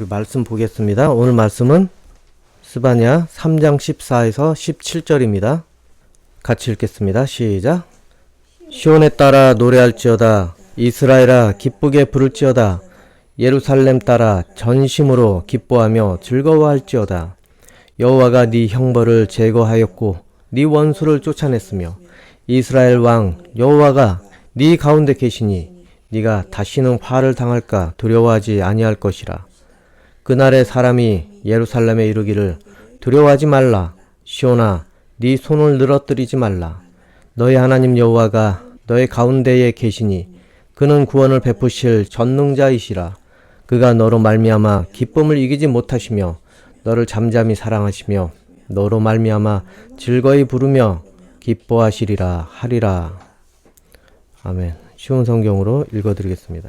우리 말씀 보겠습니다. 오늘 말씀은 스바냐 3장 14에서 17절입니다. 같이 읽겠습니다. 시작. 시온에 따라 노래할지어다. 이스라엘아 기쁘게 부를지어다. 예루살렘 따라 전심으로 기뻐하며 즐거워할지어다. 여호와가 네 형벌을 제거하였고 네 원수를 쫓아냈으며 이스라엘 왕 여호와가 네 가운데 계시니 네가 다시는 화를 당할까 두려워하지 아니할 것이라. 그날에 사람이 예루살렘에 이르기를 두려워하지 말라. 시온아 네 손을 늘어뜨리지 말라. 너의 하나님 여호와가 너의 가운데에 계시니 그는 구원을 베푸실 전능자이시라. 그가 너로 말미암아 기쁨을 이기지 못하시며 너를 잠잠히 사랑하시며 너로 말미암아 즐거이 부르며 기뻐하시리라 하리라. 아멘. 쉬운 성경으로 읽어드리겠습니다.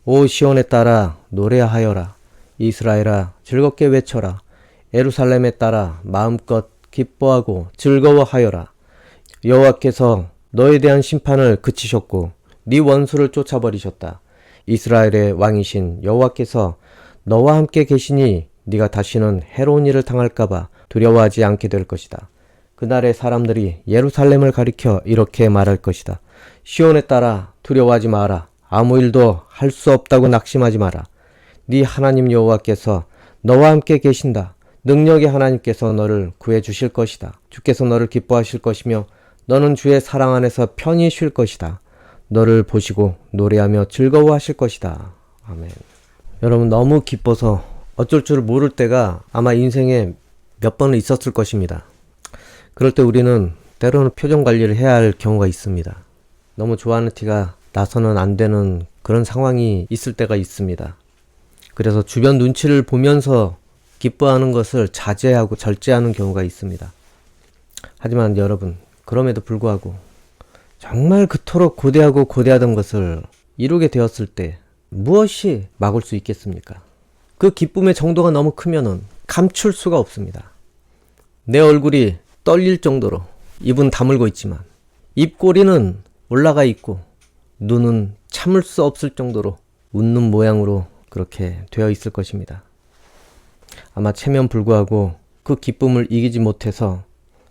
오 시온에 따라 노래하여라. 이스라엘아 즐겁게 외쳐라. 예루살렘에 따라 마음껏 기뻐하고 즐거워하여라. 여호와께서 너에 대한 심판을 그치셨고 네 원수를 쫓아버리셨다. 이스라엘의 왕이신 여호와께서 너와 함께 계시니 네가 다시는 해로운 일을 당할까봐 두려워하지 않게 될 것이다. 그날의 사람들이 예루살렘을 가리켜 이렇게 말할 것이다. 시온에 따라 두려워하지 마라. 아무 일도 할 수 없다고 낙심하지 마라. 네 하나님 여호와께서 너와 함께 계신다. 능력의 하나님께서 너를 구해 주실 것이다. 주께서 너를 기뻐하실 것이며 너는 주의 사랑 안에서 편히 쉴 것이다. 너를 보시고 노래하며 즐거워하실 것이다. 아멘. 여러분 너무 기뻐서 어쩔 줄 모를 때가 아마 인생에 몇 번은 있었을 것입니다. 그럴 때 우리는 때로는 표정 관리를 해야 할 경우가 있습니다. 너무 좋아하는 티가 나서는 안 되는 그런 상황이 있을 때가 있습니다. 그래서 주변 눈치를 보면서 기뻐하는 것을 자제하고 절제하는 경우가 있습니다. 하지만 여러분, 그럼에도 불구하고 정말 그토록 고대하고 고대하던 것을 이루게 되었을 때 무엇이 막을 수 있겠습니까? 그 기쁨의 정도가 너무 크면은 감출 수가 없습니다. 내 얼굴이 떨릴 정도로 입은 다물고 있지만 입꼬리는 올라가 있고 눈은 참을 수 없을 정도로 웃는 모양으로 그렇게 되어 있을 것입니다. 아마 체면 불구하고 그 기쁨을 이기지 못해서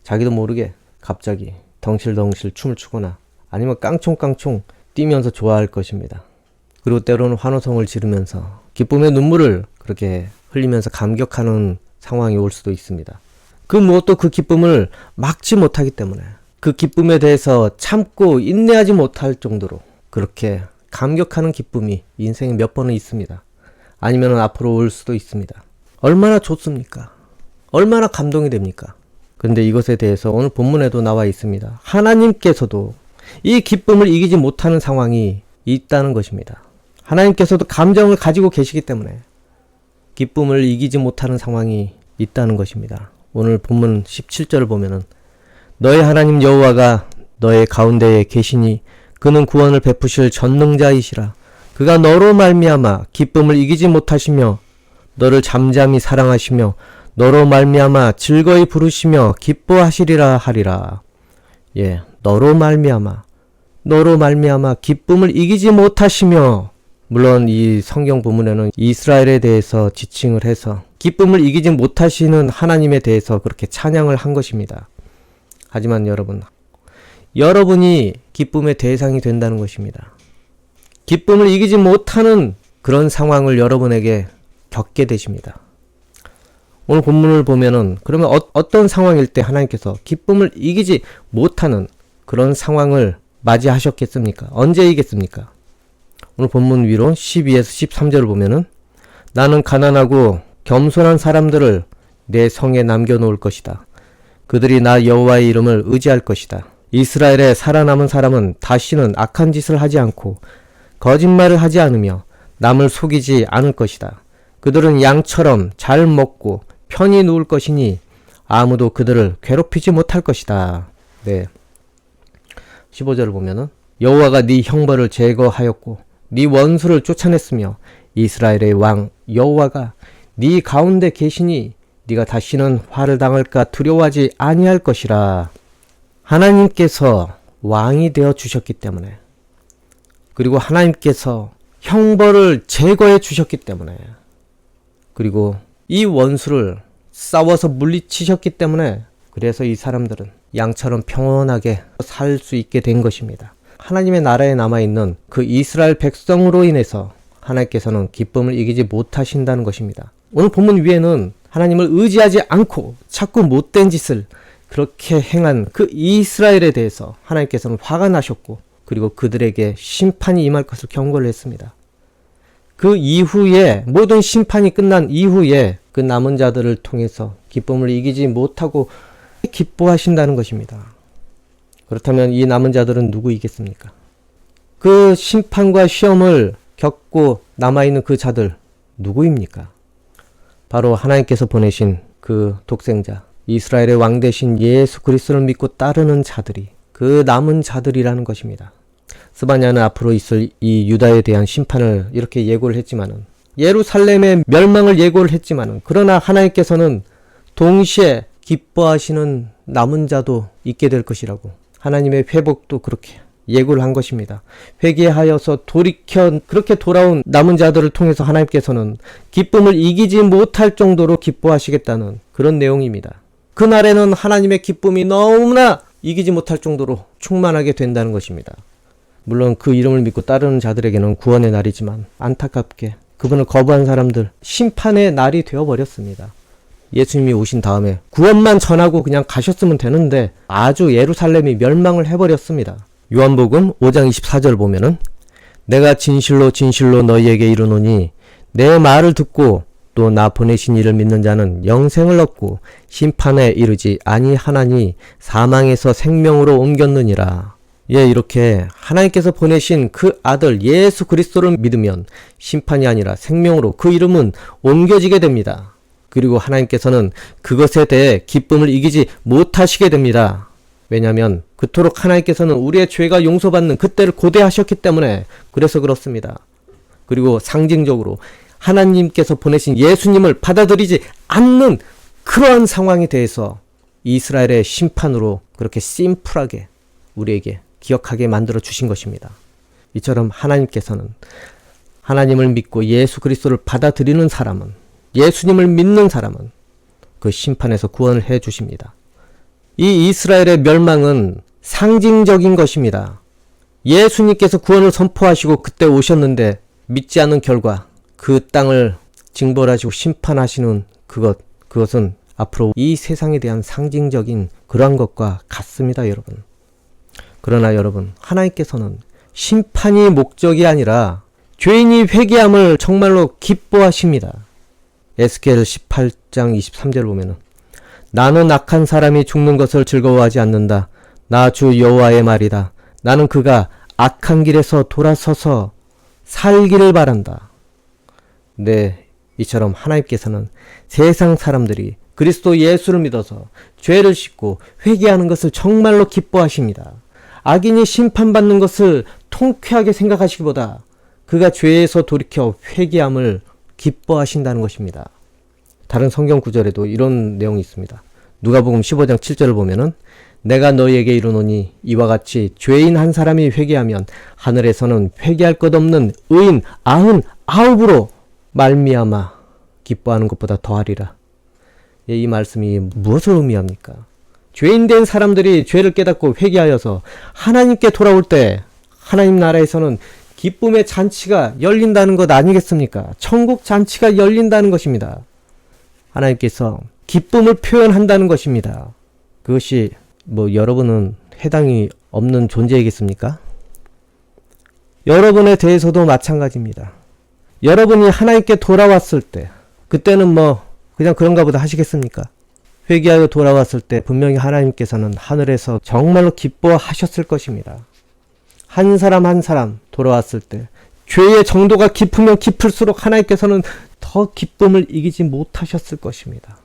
자기도 모르게 갑자기 덩실덩실 춤을 추거나 아니면 깡총깡총 뛰면서 좋아할 것입니다. 그리고 때로는 환호성을 지르면서 기쁨의 눈물을 그렇게 흘리면서 감격하는 상황이 올 수도 있습니다. 그 무엇도 그 기쁨을 막지 못하기 때문에 그 기쁨에 대해서 참고 인내하지 못할 정도로 그렇게 감격하는 기쁨이 인생에 몇 번은 있습니다. 아니면 앞으로 올 수도 있습니다. 얼마나 좋습니까? 얼마나 감동이 됩니까? 그런데 이것에 대해서 오늘 본문에도 나와 있습니다. 하나님께서도 이 기쁨을 이기지 못하는 상황이 있다는 것입니다. 하나님께서도 감정을 가지고 계시기 때문에 기쁨을 이기지 못하는 상황이 있다는 것입니다. 오늘 본문 17절을 보면은 너의 하나님 여호와가 너의 가운데에 계시니 그는 구원을 베푸실 전능자이시라. 그가 너로 말미암아 기쁨을 이기지 못하시며 너를 잠잠히 사랑하시며 너로 말미암아 즐거이 부르시며 기뻐하시리라 하리라. 예, 너로 말미암아 기쁨을 이기지 못하시며, 물론 이 성경 본문에는 이스라엘에 대해서 지칭을 해서 기쁨을 이기지 못하시는 하나님에 대해서 그렇게 찬양을 한 것입니다. 하지만 여러분이 기쁨의 대상이 된다는 것입니다. 기쁨을 이기지 못하는 그런 상황을 여러분에게 겪게 되십니다. 오늘 본문을 보면은 그러면 어떤 상황일 때 하나님께서 기쁨을 이기지 못하는 그런 상황을 맞이하셨겠습니까? 언제 이겠습니까? 오늘 본문 위로 12에서 13절을 보면은 나는 가난하고 겸손한 사람들을 내 성에 남겨놓을 것이다. 그들이 나 여호와의 이름을 의지할 것이다. 이스라엘에 살아남은 사람은 다시는 악한 짓을 하지 않고 거짓말을 하지 않으며 남을 속이지 않을 것이다. 그들은 양처럼 잘 먹고 편히 누울 것이니 아무도 그들을 괴롭히지 못할 것이다. 네. 15절을 보면은 여호와가 네 형벌을 제거하였고 네 원수를 쫓아냈으며 이스라엘의 왕 여호와가 네 가운데 계시니 네가 다시는 화를 당할까 두려워하지 아니할 것이라. 하나님께서 왕이 되어 주셨기 때문에, 그리고 하나님께서 형벌을 제거해 주셨기 때문에 그리고 이 원수를 싸워서 물리치셨기 때문에 그래서 이 사람들은 양처럼 평온하게 살 수 있게 된 것입니다. 하나님의 나라에 남아있는 그 이스라엘 백성으로 인해서 하나님께서는 기쁨을 이기지 못하신다는 것입니다. 오늘 본문 위에는 하나님을 의지하지 않고 자꾸 못된 짓을 그렇게 행한 그 이스라엘에 대해서 하나님께서는 화가 나셨고 그리고 그들에게 심판이 임할 것을 경고를 했습니다. 그 이후에 모든 심판이 끝난 이후에 그 남은 자들을 통해서 기쁨을 이기지 못하고 기뻐하신다는 것입니다. 그렇다면 이 남은 자들은 누구이겠습니까? 그 심판과 시험을 겪고 남아있는 그 자들 누구입니까? 바로 하나님께서 보내신 그 독생자 이스라엘의 왕 대신 예수 그리스도를 믿고 따르는 자들이 그 남은 자들이라는 것입니다. 스바냐는 앞으로 있을 이 유다에 대한 심판을 이렇게 예고를 했지만은 예루살렘의 멸망을 예고를 했지만은 그러나 하나님께서는 동시에 기뻐하시는 남은 자도 있게 될 것이라고 하나님의 회복도 그렇게 예고를 한 것입니다. 회개하여서 돌이켜 그렇게 돌아온 남은 자들을 통해서 하나님께서는 기쁨을 이기지 못할 정도로 기뻐하시겠다는 그런 내용입니다. 그날에는 하나님의 기쁨이 너무나 이기지 못할 정도로 충만하게 된다는 것입니다. 물론 그 이름을 믿고 따르는 자들에게는 구원의 날이지만 안타깝게 그분을 거부한 사람들 심판의 날이 되어버렸습니다. 예수님이 오신 다음에 구원만 전하고 그냥 가셨으면 되는데 아주 예루살렘이 멸망을 해버렸습니다. 요한복음 5장 24절 보면은 내가 진실로 진실로 너희에게 이르노니 내 말을 듣고 또 나 보내신 이를 믿는 자는 영생을 얻고 심판에 이르지 아니하나니 사망에서 생명으로 옮겼느니라. 예, 이렇게 하나님께서 보내신 그 아들 예수 그리스도를 믿으면 심판이 아니라 생명으로 그 이름은 옮겨지게 됩니다. 그리고 하나님께서는 그것에 대해 기쁨을 이기지 못하시게 됩니다. 왜냐하면 그토록 하나님께서는 우리의 죄가 용서받는 그때를 고대하셨기 때문에 그래서 그렇습니다. 그리고 상징적으로 하나님께서 보내신 예수님을 받아들이지 않는 그러한 상황에 대해서 이스라엘의 심판으로 그렇게 심플하게 우리에게 기억하게 만들어 주신 것입니다. 이처럼 하나님께서는 하나님을 믿고 예수 그리스도를 받아들이는 사람은 예수님을 믿는 사람은 그 심판에서 구원을 해 주십니다. 이 이스라엘의 멸망은 상징적인 것입니다. 예수님께서 구원을 선포하시고 그때 오셨는데 믿지 않는 결과 그 땅을 징벌하시고 심판하시는 그것은 앞으로 이 세상에 대한 상징적인 그러한 것과 같습니다, 여러분. 그러나 여러분, 하나님께서는 심판이 목적이 아니라 죄인이 회개함을 정말로 기뻐하십니다. 에스겔 18장 23절 보면은 나는 악한 사람이 죽는 것을 즐거워하지 않는다. 나 주 여호와의 말이다. 나는 그가 악한 길에서 돌아서서 살기를 바란다. 네, 이처럼 하나님께서는 세상 사람들이 그리스도 예수를 믿어서 죄를 씻고 회개하는 것을 정말로 기뻐하십니다. 악인이 심판받는 것을 통쾌하게 생각하시기보다 그가 죄에서 돌이켜 회개함을 기뻐하신다는 것입니다. 다른 성경 구절에도 이런 내용이 있습니다. 누가복음 15장 7절을 보면은 내가 너희에게 이르노니 이와 같이 죄인 한 사람이 회개하면 하늘에서는 회개할 것 없는 의인 99으로 말미암아 기뻐하는 것보다 더하리라. 예, 이 말씀이 무엇을 의미합니까? 죄인 된 사람들이 죄를 깨닫고 회개하여서 하나님께 돌아올 때 하나님 나라에서는 기쁨의 잔치가 열린다는 것 아니겠습니까? 천국 잔치가 열린다는 것입니다. 하나님께서 기쁨을 표현한다는 것입니다. 그것이 여러분은 해당이 없는 존재이겠습니까? 여러분에 대해서도 마찬가지입니다. 여러분이 하나님께 돌아왔을 때 그때는 그냥 그런가 보다 하시겠습니까? 회개하여 돌아왔을 때 분명히 하나님께서는 하늘에서 정말로 기뻐하셨을 것입니다. 한 사람 한 사람 돌아왔을 때 죄의 정도가 깊으면 깊을수록 하나님께서는 더 기쁨을 이기지 못하셨을 것입니다.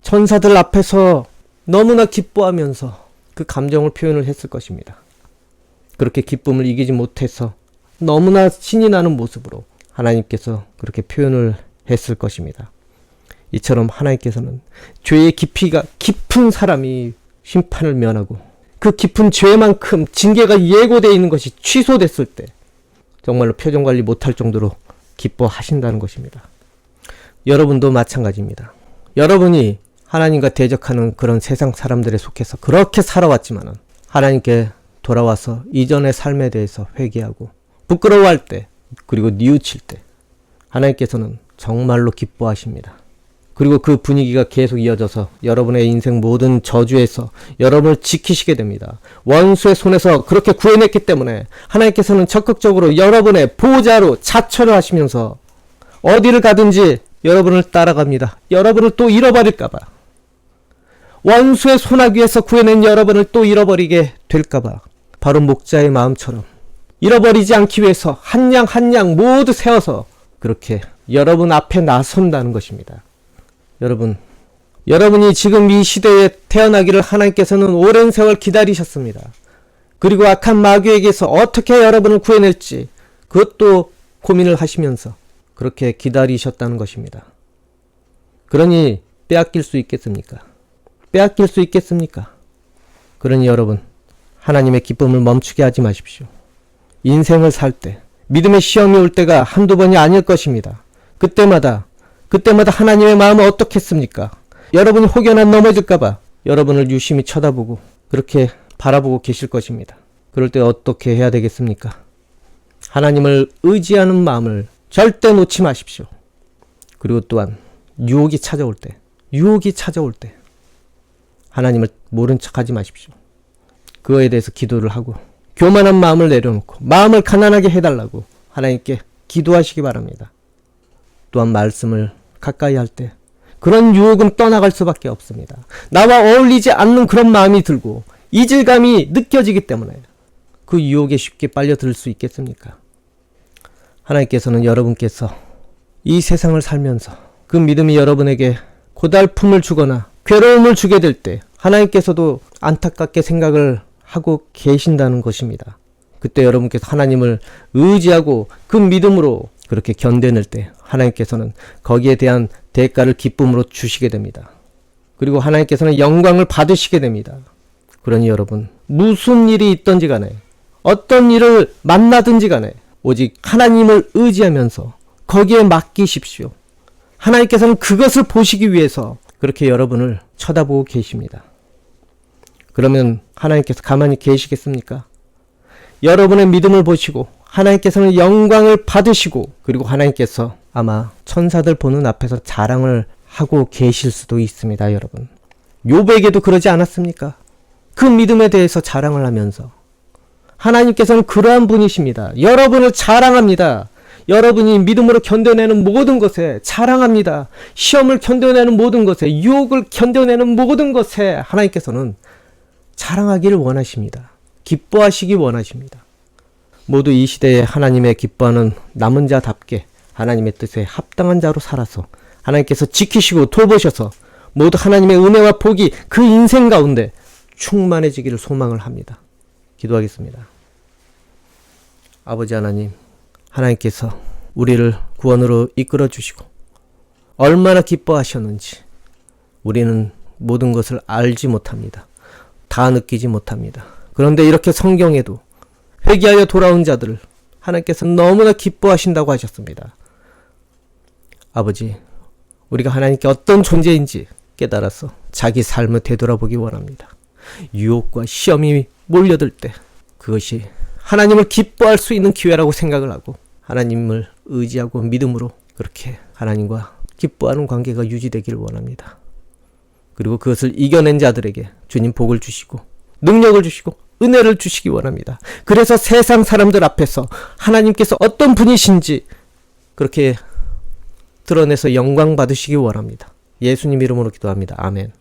천사들 앞에서 너무나 기뻐하면서 그 감정을 표현을 했을 것입니다. 그렇게 기쁨을 이기지 못해서 너무나 신이 나는 모습으로 하나님께서 그렇게 표현을 했을 것입니다. 이처럼 하나님께서는 죄의 깊이가 깊은 사람이 심판을 면하고 그 깊은 죄만큼 징계가 예고되어 있는 것이 취소됐을 때 정말로 표정 관리 못할 정도로 기뻐하신다는 것입니다. 여러분도 마찬가지입니다. 여러분이 하나님과 대적하는 그런 세상 사람들에 속해서 그렇게 살아왔지만은 하나님께 돌아와서 이전의 삶에 대해서 회개하고 부끄러워할 때, 그리고 뉘우칠 때 하나님께서는 정말로 기뻐하십니다. 그리고 그 분위기가 계속 이어져서 여러분의 인생 모든 저주에서 여러분을 지키시게 됩니다. 원수의 손에서 그렇게 구해냈기 때문에 하나님께서는 적극적으로 여러분의 보호자로 자처를 하시면서 어디를 가든지 여러분을 따라갑니다. 여러분을 또 잃어버릴까봐. 원수의 손아귀에서 구해낸 여러분을 또 잃어버리게 될까봐. 바로 목자의 마음처럼 잃어버리지 않기 위해서 한 양 한 양 모두 세워서 그렇게 여러분 앞에 나선다는 것입니다. 여러분이 지금 이 시대에 태어나기를 하나님께서는 오랜 세월 기다리셨습니다. 그리고 악한 마귀에게서 어떻게 여러분을 구해낼지 그것도 고민을 하시면서 그렇게 기다리셨다는 것입니다. 그러니 빼앗길 수 있겠습니까? 빼앗길 수 있겠습니까? 그러니 여러분, 하나님의 기쁨을 멈추게 하지 마십시오. 인생을 살 때, 믿음의 시험이 올 때가 한두 번이 아닐 것입니다. 그때마다 하나님의 마음은 어떻겠습니까? 여러분이 혹여나 넘어질까봐 여러분을 유심히 쳐다보고 그렇게 바라보고 계실 것입니다. 그럴 때 어떻게 해야 되겠습니까? 하나님을 의지하는 마음을 절대 놓지 마십시오. 그리고 또한 유혹이 찾아올 때 하나님을 모른 척하지 마십시오. 그거에 대해서 기도를 하고 교만한 마음을 내려놓고 마음을 가난하게 해달라고 하나님께 기도하시기 바랍니다. 또한 말씀을 가까이 할 때 그런 유혹은 떠나갈 수밖에 없습니다. 나와 어울리지 않는 그런 마음이 들고 이질감이 느껴지기 때문에 그 유혹에 쉽게 빨려들 수 있겠습니까? 하나님께서는 여러분께서 이 세상을 살면서 그 믿음이 여러분에게 고달픔을 주거나 괴로움을 주게 될 때 하나님께서도 안타깝게 생각을 하고 계신다는 것입니다. 그때 여러분께서 하나님을 의지하고 그 믿음으로 그렇게 견뎌낼 때 하나님께서는 거기에 대한 대가를 기쁨으로 주시게 됩니다. 그리고 하나님께서는 영광을 받으시게 됩니다. 그러니 여러분, 무슨 일이 있든지 간에 어떤 일을 만나든지 간에 오직 하나님을 의지하면서 거기에 맡기십시오. 하나님께서는 그것을 보시기 위해서 그렇게 여러분을 쳐다보고 계십니다. 그러면 하나님께서 가만히 계시겠습니까? 여러분의 믿음을 보시고 하나님께서는 영광을 받으시고 그리고 하나님께서 아마 천사들 보는 앞에서 자랑을 하고 계실 수도 있습니다. 여러분, 욥에게도 그러지 않았습니까? 그 믿음에 대해서 자랑을 하면서 하나님께서는 그러한 분이십니다. 여러분을 자랑합니다. 여러분이 믿음으로 견뎌내는 모든 것에 자랑합니다. 시험을 견뎌내는 모든 것에, 유혹을 견뎌내는 모든 것에 하나님께서는 자랑하기를 원하십니다. 기뻐하시기 원하십니다. 모두 이 시대에 하나님의 기뻐하는 남은 자답게 하나님의 뜻에 합당한 자로 살아서 하나님께서 지키시고 돌보셔서 모두 하나님의 은혜와 복이 그 인생 가운데 충만해지기를 소망을 합니다. 기도하겠습니다. 아버지 하나님, 하나님께서 우리를 구원으로 이끌어 주시고 얼마나 기뻐하셨는지 우리는 모든 것을 알지 못합니다. 다 느끼지 못합니다. 그런데 이렇게 성경에도 회개하여 돌아온 자들을 하나님께서 너무나 기뻐하신다고 하셨습니다. 아버지, 우리가 하나님께 어떤 존재인지 깨달아서 자기 삶을 되돌아보기 원합니다. 유혹과 시험이 몰려들 때 그것이 하나님을 기뻐할 수 있는 기회라고 생각을 하고 하나님을 의지하고 믿음으로 그렇게 하나님과 기뻐하는 관계가 유지되기를 원합니다. 그리고 그것을 이겨낸 자들에게 주님 복을 주시고 능력을 주시고 은혜를 주시기 원합니다. 그래서 세상 사람들 앞에서 하나님께서 어떤 분이신지 그렇게 드러내서 영광 받으시기 원합니다. 예수님 이름으로 기도합니다. 아멘.